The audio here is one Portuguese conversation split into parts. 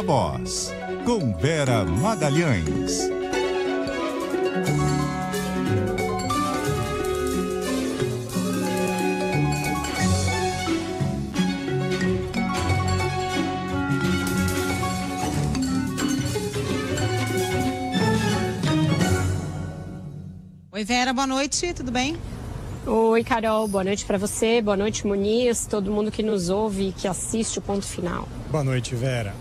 Viva Voz, com Vera Magalhães. Oi, Vera, boa noite, tudo bem? Oi, Carol, boa noite para você, boa noite, Muniz, todo mundo que nos ouve e que assiste o Ponto Final. Boa noite, Vera.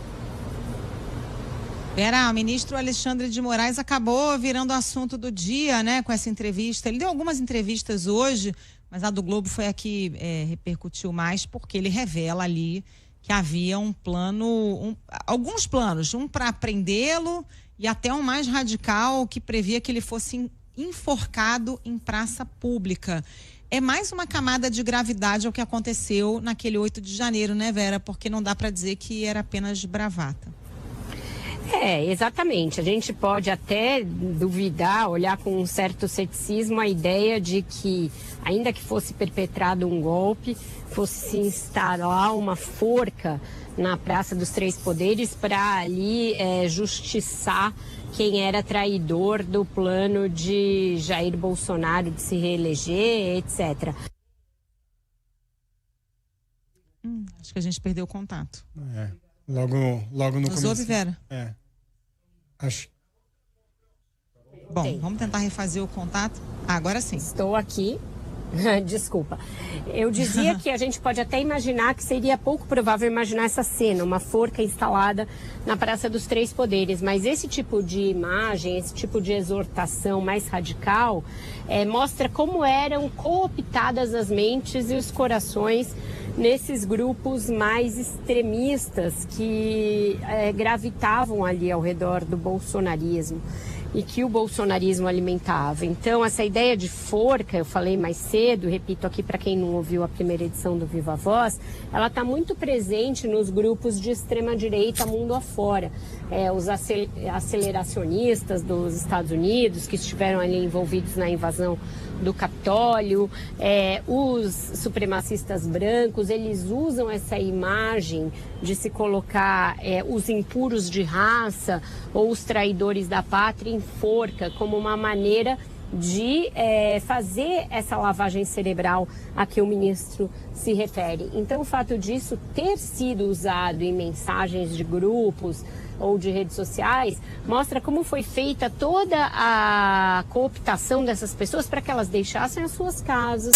Vera, o ministro Alexandre de Moraes acabou virando assunto do dia, né, com essa entrevista. Ele deu algumas entrevistas hoje, mas a do Globo foi a que repercutiu mais, porque ele revela ali que havia um plano, alguns planos, um para prendê-lo e até um mais radical que previa que ele fosse enforcado em praça pública. É mais uma camada de gravidade ao que aconteceu naquele 8 de janeiro, né, Vera? Porque não dá para dizer que era apenas bravata. Exatamente. A gente pode até duvidar, olhar com um certo ceticismo a ideia de que, ainda que fosse perpetrado um golpe, fosse se instalar uma forca na Praça dos Três Poderes para ali justiçar quem era traidor do plano de Jair Bolsonaro de se reeleger, etc. Acho que a gente perdeu o contato. Logo no começo. Nos ouve, Vera? Acho. Bom, vamos tentar refazer o contato. Agora sim. Estou aqui. Desculpa. Eu dizia que a gente pode até imaginar que seria pouco provável imaginar essa cena, uma forca instalada na Praça dos Três Poderes, mas esse tipo de imagem, esse tipo de exortação mais radical, mostra como eram cooptadas as mentes e os corações nesses grupos mais extremistas que gravitavam ali ao redor do bolsonarismo e que o bolsonarismo alimentava. Então, essa ideia de forca, eu falei mais cedo, repito aqui para quem não ouviu a primeira edição do Viva Voz, ela está muito presente nos grupos de extrema-direita mundo afora. Os aceleracionistas dos Estados Unidos, que estiveram ali envolvidos na invasão do Capitólio, os supremacistas brancos, eles usam essa imagem de se colocar os impuros de raça ou os traidores da pátria em forca como uma maneira de fazer essa lavagem cerebral a que o ministro se refere. Então, o fato disso ter sido usado em mensagens de grupos ou de redes sociais, mostra como foi feita toda a cooptação dessas pessoas para que elas deixassem as suas casas,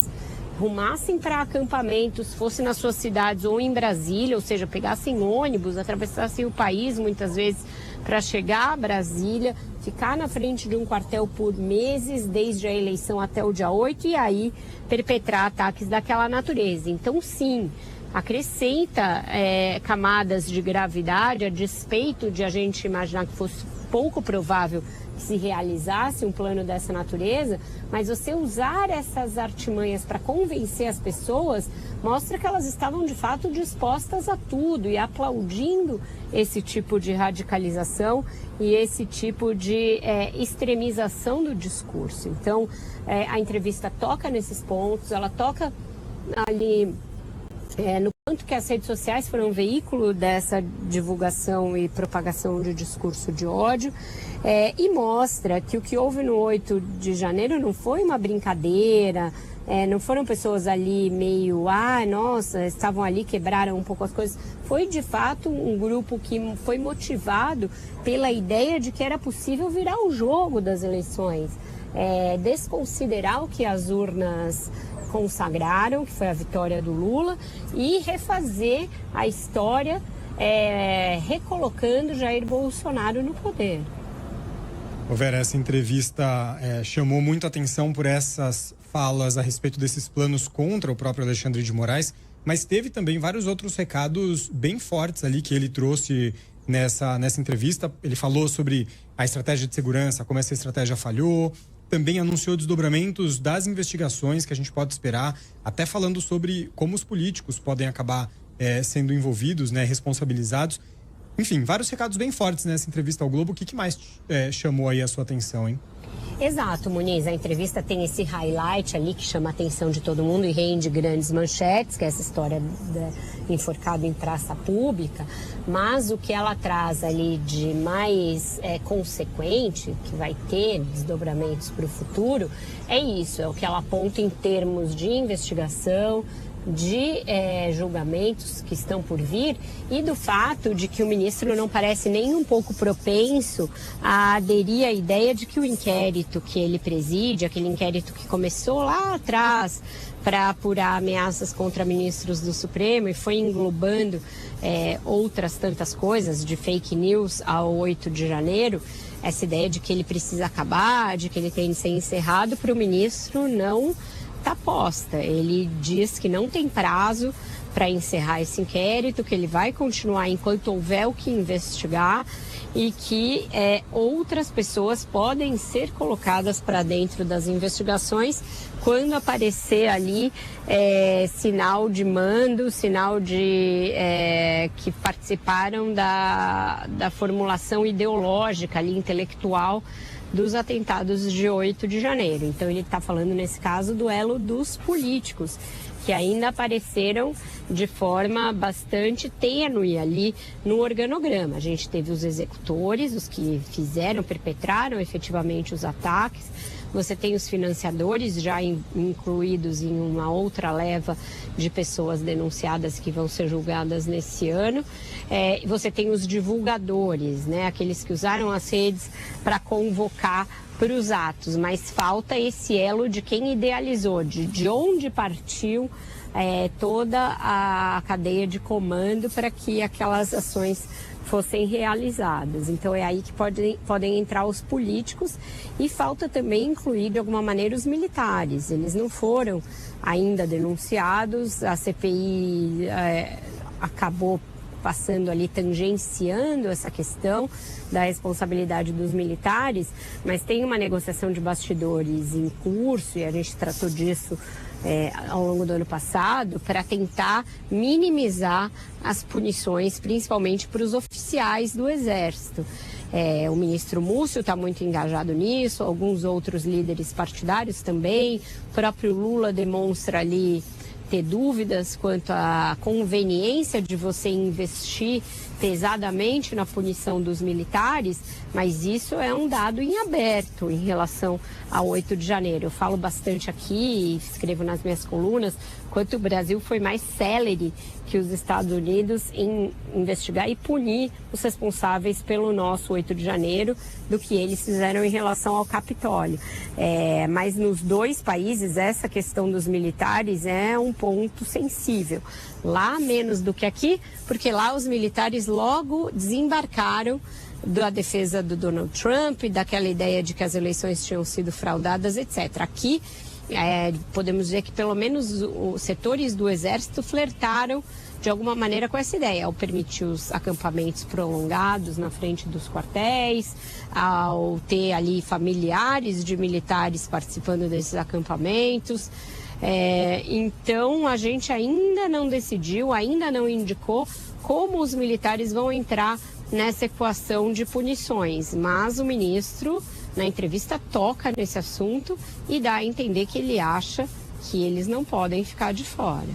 rumassem para acampamentos, fossem nas suas cidades ou em Brasília, ou seja, pegassem ônibus, atravessassem o país muitas vezes para chegar a Brasília, ficar na frente de um quartel por meses, desde a eleição até o dia 8, e aí perpetrar ataques daquela natureza. Então, sim, acrescenta camadas de gravidade, a despeito de a gente imaginar que fosse pouco provável que se realizasse um plano dessa natureza, mas você usar essas artimanhas para convencer as pessoas mostra que elas estavam de fato dispostas a tudo e aplaudindo esse tipo de radicalização e esse tipo de extremização do discurso. Então, a entrevista toca nesses pontos, ela toca ali no quanto que as redes sociais foram um veículo dessa divulgação e propagação de discurso de ódio, e mostra que o que houve no 8 de janeiro não foi uma brincadeira, não foram pessoas ali meio, nossa, estavam ali, quebraram um pouco as coisas. Foi de fato um grupo que foi motivado pela ideia de que era possível virar o jogo das eleições, desconsiderar o que as urnas consagraram, que foi a vitória do Lula, e refazer a história recolocando Jair Bolsonaro no poder. Vera, essa entrevista chamou muito atenção por essas falas a respeito desses planos contra o próprio Alexandre de Moraes, mas teve também vários outros recados bem fortes ali que ele trouxe nessa entrevista. Ele falou sobre a estratégia de segurança, como essa estratégia falhou, também anunciou desdobramentos das investigações que a gente pode esperar, até falando sobre como os políticos podem acabar sendo envolvidos, responsabilizados. Enfim, vários recados bem fortes nessa entrevista ao Globo. O que mais chamou aí a sua atenção, hein? Exato, Muniz. A entrevista tem esse highlight ali que chama a atenção de todo mundo e rende grandes manchetes, que é essa história enforcado em praça pública. Mas o que ela traz ali de mais consequente, que vai ter desdobramentos para o futuro, é isso. É o que ela aponta em termos de investigação, de julgamentos que estão por vir e do fato de que o ministro não parece nem um pouco propenso a aderir à ideia de que o inquérito que ele preside, aquele inquérito que começou lá atrás para apurar ameaças contra ministros do Supremo e foi englobando outras tantas coisas, de fake news ao 8 de janeiro, essa ideia de que ele precisa acabar, de que ele tem de ser encerrado, para o ministro não está posta. Ele diz que não tem prazo para encerrar esse inquérito, que ele vai continuar enquanto houver o que investigar e que outras pessoas podem ser colocadas para dentro das investigações quando aparecer ali sinal de mando, sinal de que participaram da formulação ideológica ali, intelectual, dos atentados de 8 de janeiro. Então ele está falando nesse caso do elo dos políticos, que ainda apareceram de forma bastante tênue ali no organograma. A gente teve os executores, os que perpetraram efetivamente os ataques. Você tem os financiadores já incluídos em uma outra leva de pessoas denunciadas que vão ser julgadas nesse ano. Você tem os divulgadores, né? Aqueles que usaram as redes para convocar para os atos, mas falta esse elo de quem idealizou, de onde partiu toda a cadeia de comando para que aquelas ações fossem realizadas. Então é aí que podem entrar os políticos e falta também incluir de alguma maneira os militares. Eles não foram ainda denunciados, a CPI acabou passando ali, tangenciando essa questão da responsabilidade dos militares, mas tem uma negociação de bastidores em curso, e a gente tratou disso ao longo do ano passado, para tentar minimizar as punições, principalmente para os oficiais do Exército. O ministro Múcio está muito engajado nisso, alguns outros líderes partidários também, o próprio Lula demonstra ali ter dúvidas quanto à conveniência de você investir pesadamente na punição dos militares, mas isso é um dado em aberto em relação ao 8 de janeiro. Eu falo bastante aqui, escrevo nas minhas colunas, quanto o Brasil foi mais célere que os Estados Unidos em investigar e punir os responsáveis pelo nosso 8 de janeiro do que eles fizeram em relação ao Capitólio. Mas nos dois países, essa questão dos militares é um ponto sensível. Lá menos do que aqui, porque lá os militares logo desembarcaram da defesa do Donald Trump, daquela ideia de que as eleições tinham sido fraudadas, etc. Aqui, podemos dizer que pelo menos os setores do Exército flertaram de alguma maneira com essa ideia, ao permitir os acampamentos prolongados na frente dos quartéis, ao ter ali familiares de militares participando desses acampamentos. Então a gente ainda não decidiu, ainda não indicou como os militares vão entrar nessa equação de punições, mas o ministro na entrevista toca nesse assunto e dá a entender que ele acha que eles não podem ficar de fora.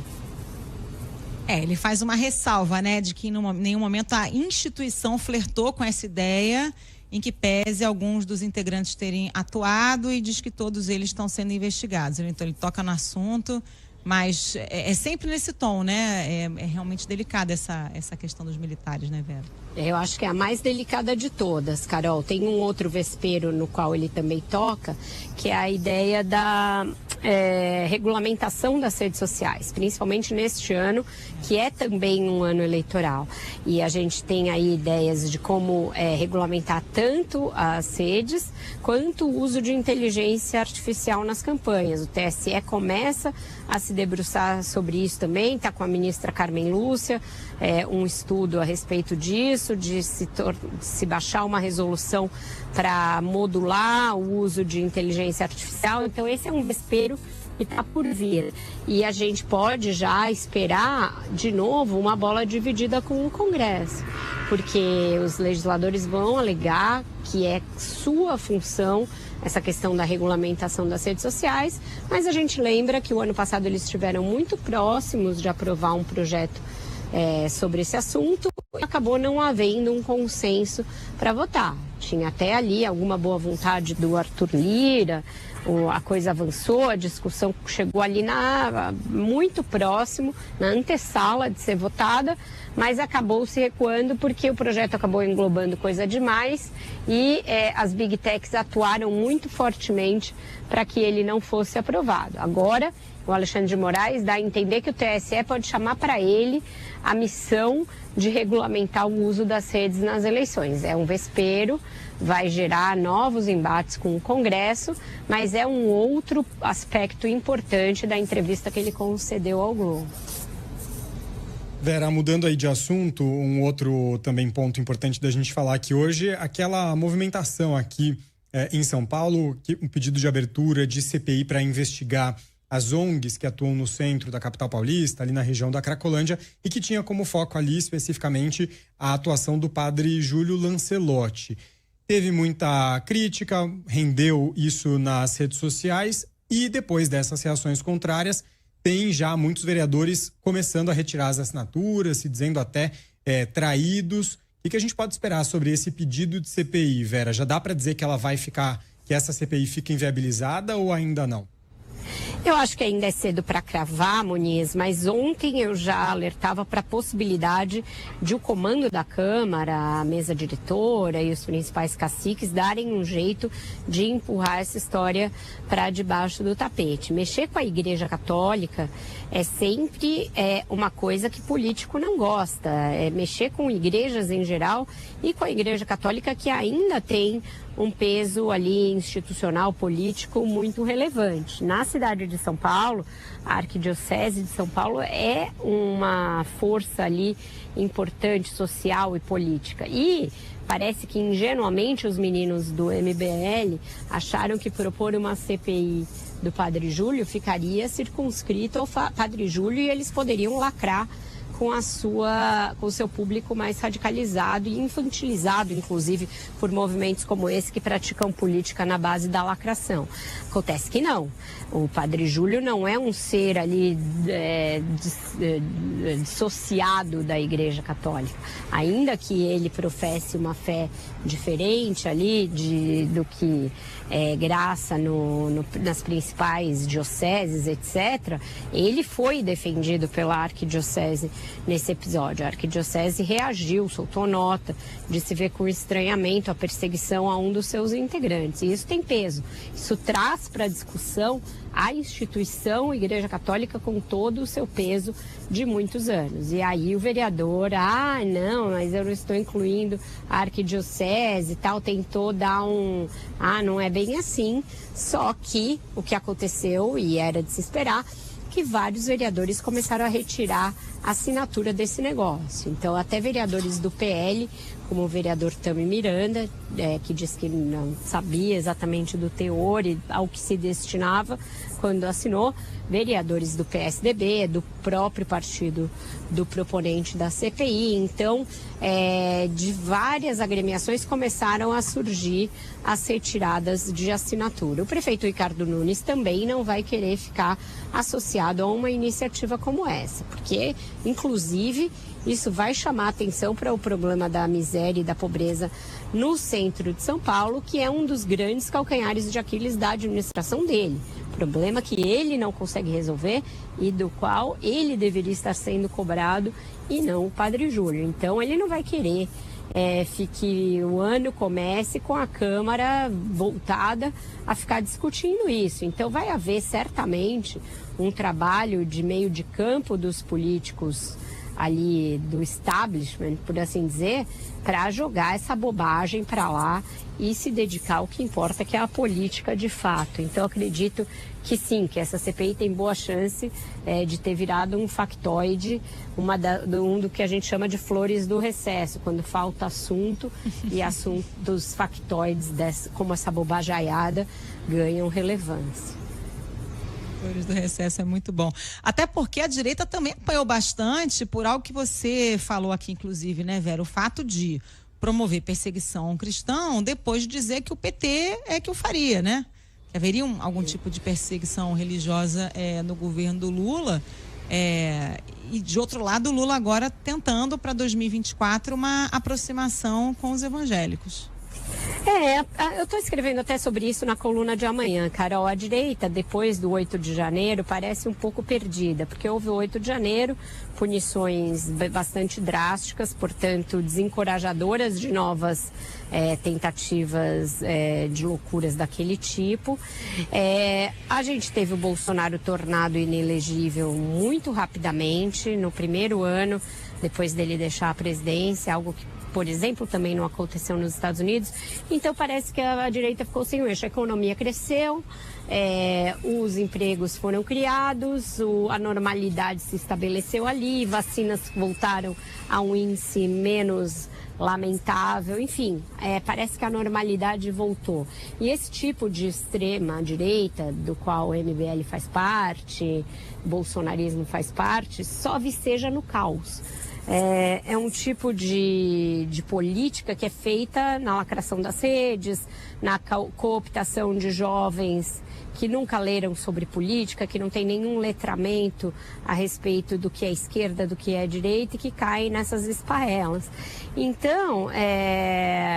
Ele faz uma ressalva, né, de que em nenhum momento a instituição flertou com essa ideia, em que pese alguns dos integrantes terem atuado, e diz que todos eles estão sendo investigados. Então ele toca no assunto, mas é sempre nesse tom, né? É realmente delicada essa questão dos militares, né, Vera? Eu acho que é a mais delicada de todas, Carol. Tem um outro vespeiro no qual ele também toca, que é a ideia da regulamentação das redes sociais, principalmente neste ano, que é também um ano eleitoral. E a gente tem aí ideias de como regulamentar tanto as redes quanto o uso de inteligência artificial nas campanhas. O TSE começa a se debruçar sobre isso também, está com a ministra Carmen Lúcia, um estudo a respeito disso, de se baixar uma resolução para modular o uso de inteligência artificial. Então esse é um vespeiro e está por vir. E a gente pode já esperar, de novo, uma bola dividida com o Congresso, porque os legisladores vão alegar que é sua função essa questão da regulamentação das redes sociais, mas a gente lembra que o ano passado eles estiveram muito próximos de aprovar um projeto sobre esse assunto e acabou não havendo um consenso para votar. Tinha até ali alguma boa vontade do Arthur Lira, a coisa avançou, a discussão chegou ali muito próximo, na antessala de ser votada, mas acabou se recuando porque o projeto acabou englobando coisa demais e as Big Techs atuaram muito fortemente para que ele não fosse aprovado. Agora, o Alexandre de Moraes dá a entender que o TSE pode chamar para ele a missão de regulamentar o uso das redes nas eleições. É um vespeiro, vai gerar novos embates com o Congresso, mas é um outro aspecto importante da entrevista que ele concedeu ao Globo. Vera, mudando aí de assunto, um outro também ponto importante da gente falar aqui hoje, aquela movimentação aqui em São Paulo, um pedido de abertura de CPI para investigar as ONGs que atuam no centro da capital paulista, ali na região da Cracolândia, e que tinha como foco ali especificamente a atuação do padre Júlio Lancelotti. Teve muita crítica, rendeu isso nas redes sociais e depois dessas reações contrárias, tem já muitos vereadores começando a retirar as assinaturas, se dizendo até traídos. O que a gente pode esperar sobre esse pedido de CPI, Vera? Já dá para dizer que que essa CPI fica inviabilizada ou ainda não? Eu acho que ainda é cedo para cravar, Muniz, mas ontem eu já alertava para a possibilidade de o comando da Câmara, a mesa diretora e os principais caciques darem um jeito de empurrar essa história para debaixo do tapete. Mexer com a Igreja Católica é sempre uma coisa que político não gosta, mexer com igrejas em geral e com a Igreja Católica, que ainda tem um peso ali institucional, político muito relevante. Na cidade de São Paulo, a Arquidiocese de São Paulo é uma força ali importante, social e política. E parece que ingenuamente os meninos do MBL acharam que propor uma CPI do Padre Júlio ficaria circunscrito ao Padre Júlio e eles poderiam lacrar com o seu público mais radicalizado e infantilizado, inclusive, por movimentos como esse que praticam política na base da lacração. Acontece que não. O Padre Júlio não é um ser ali dissociado da Igreja Católica. Ainda que ele professe uma fé diferente ali do que graça nas principais dioceses, etc., ele foi defendido pela Arquidiocese nesse episódio. A Arquidiocese reagiu, soltou nota de se ver com estranhamento a perseguição a um dos seus integrantes. E isso tem peso. Isso traz para a discussão a instituição Igreja Católica com todo o seu peso de muitos anos. E aí o vereador, não, mas eu não estou incluindo a Arquidiocese e tal, tentou dar não é bem assim. Só que o que aconteceu, e era de se esperar, que vários vereadores começaram a retirar a assinatura desse negócio. Então, até vereadores do PL, como o vereador Tami Miranda, que diz que não sabia exatamente do teor e ao que se destinava quando assinou, vereadores do PSDB, do próprio partido do proponente da CPI. Então, de várias agremiações começaram a surgir as retiradas de assinatura. O prefeito Ricardo Nunes também não vai querer ficar associado a uma iniciativa como essa, porque, inclusive, isso vai chamar atenção para o problema da miséria e da pobreza no centro de São Paulo, que é um dos grandes calcanhares de Aquiles da administração dele. Problema que ele não consegue resolver e do qual ele deveria estar sendo cobrado e não o Padre Júlio. Então ele não vai querer que o ano comece com a Câmara voltada a ficar discutindo isso. Então vai haver certamente um trabalho de meio de campo dos políticos ali do establishment, por assim dizer, para jogar essa bobagem para lá e se dedicar ao que importa, que é a política de fato. Então, acredito que sim, que essa CPI tem boa chance de ter virado um factoide, um do que a gente chama de flores do recesso, quando falta assunto e assuntos factoides, como essa bobajaiada, ganham relevância. Flores do Recesso é muito bom. Até porque a direita também apanhou bastante por algo que você falou aqui, inclusive, né, Vera? O fato de promover perseguição a um cristão depois de dizer que o PT é que o faria, né? Que haveria algum tipo de perseguição religiosa no governo do Lula. E de outro lado, o Lula agora tentando para 2024 uma aproximação com os evangélicos. Eu estou escrevendo até sobre isso na coluna de amanhã, Carol. A direita, depois do 8 de janeiro, parece um pouco perdida, porque houve o 8 de janeiro, punições bastante drásticas, portanto, desencorajadoras de novas tentativas de loucuras daquele tipo. A gente teve o Bolsonaro tornado inelegível muito rapidamente, no primeiro ano, depois dele deixar a presidência, algo que, por exemplo, também não aconteceu nos Estados Unidos. Então parece que a direita ficou sem o eixo. A economia cresceu, os empregos foram criados, a normalidade se estabeleceu ali, vacinas voltaram a um índice menos lamentável, enfim, parece que a normalidade voltou. E esse tipo de extrema direita, do qual o MBL faz parte, o bolsonarismo faz parte, só viceja no caos. É um tipo de política que é feita na lacração das redes, na cooptação de jovens que nunca leram sobre política, que não tem nenhum letramento a respeito do que é esquerda, do que é direita e que caem nessas esparrelas. Então,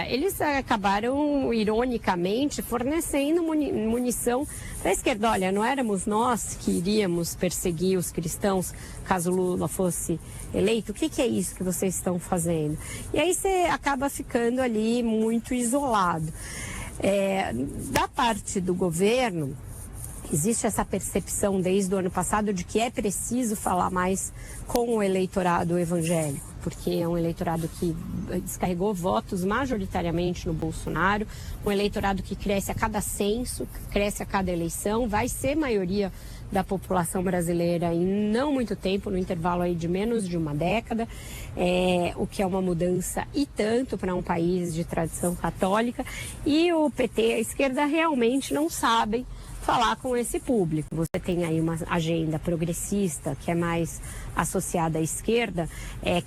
eles acabaram, ironicamente, fornecendo munição para a esquerda. Olha, não éramos nós que iríamos perseguir os cristãos caso Lula fosse eleito? O que é isso que vocês estão fazendo? E aí você acaba ficando ali muito isolado. Da parte do governo, existe essa percepção desde o ano passado de que é preciso falar mais com o eleitorado evangélico, porque é um eleitorado que descarregou votos majoritariamente no Bolsonaro, um eleitorado que cresce a cada censo, cresce a cada eleição, vai ser maioria da população brasileira em não muito tempo, no intervalo aí de menos de uma década, o que é uma mudança e tanto para um país de tradição católica. E o PT, a esquerda, realmente não sabem falar com esse público. Você tem aí uma agenda progressista que é mais associada à esquerda,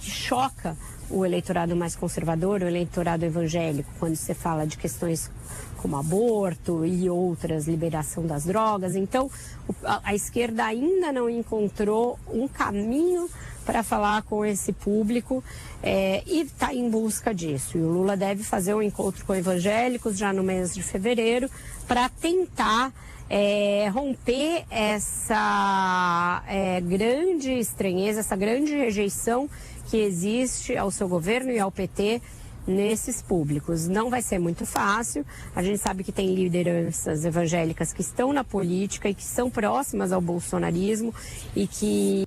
que choca o eleitorado mais conservador, o eleitorado evangélico, quando você fala de questões como aborto e outras, liberação das drogas. Então, a esquerda ainda não encontrou um caminho para falar com esse público e está em busca disso. E o Lula deve fazer um encontro com evangélicos já no mês de fevereiro para tentar romper essa grande estranheza, essa grande rejeição que existe ao seu governo e ao PT nesses públicos. Não vai ser muito fácil. A gente sabe que tem lideranças evangélicas que estão na política e que são próximas ao bolsonarismo e que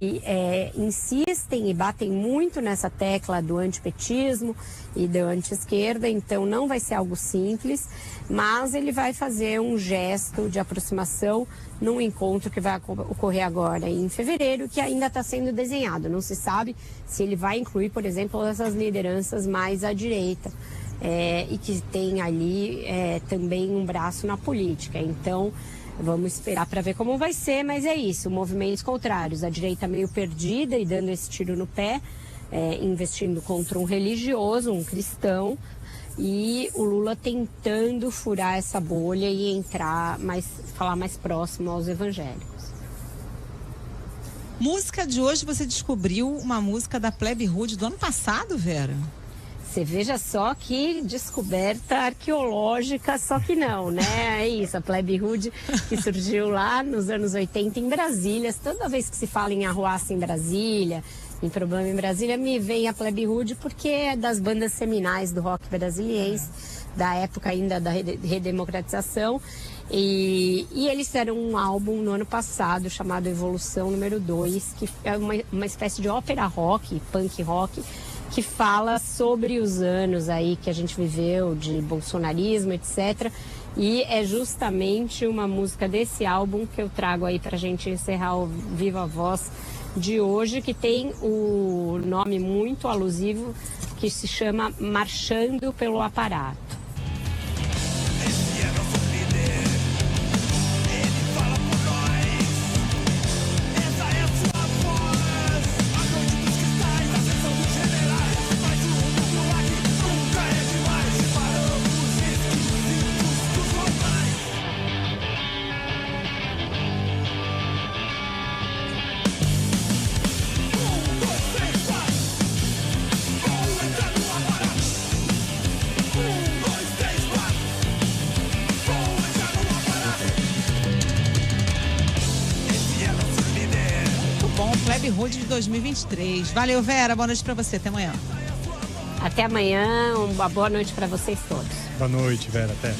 insistem e batem muito nessa tecla do antipetismo e da anti-esquerda. Então não vai ser algo simples, mas ele vai fazer um gesto de aproximação num encontro que vai ocorrer agora em fevereiro, que ainda está sendo desenhado. Não se sabe se ele vai incluir, por exemplo, essas lideranças mais à direita e que tem ali também um braço na política. Então, vamos esperar para ver como vai ser, mas é isso, movimentos contrários. A direita meio perdida e dando esse tiro no pé, investindo contra um religioso, um cristão, e o Lula tentando furar essa bolha e falar mais próximo aos evangélicos. Música de hoje, você descobriu uma música da Plebe Rude do ano passado, Vera? Você veja só que descoberta arqueológica, só que não, né? É isso, a Plebe Rude que surgiu lá nos anos 80 em Brasília. Toda vez que se fala em arruaça em Brasília, em problema em Brasília, me vem a Plebe Rude porque é das bandas seminais do rock brasiliense, da época ainda da redemocratização. E eles fizeram um álbum no ano passado chamado Evolução número 2, que é uma espécie de ópera rock, punk rock, que fala sobre os anos aí que a gente viveu de bolsonarismo, etc. E é justamente uma música desse álbum que eu trago aí pra gente encerrar o Viva Voz de hoje, que tem o nome muito alusivo, que se chama Marchando pelo Aparato. Esse é nosso líder, ele fala por nós. Rock Road de 2023. Valeu, Vera. Boa noite pra você. Até amanhã. Até amanhã. Uma boa noite para vocês todos. Boa noite, Vera. Até.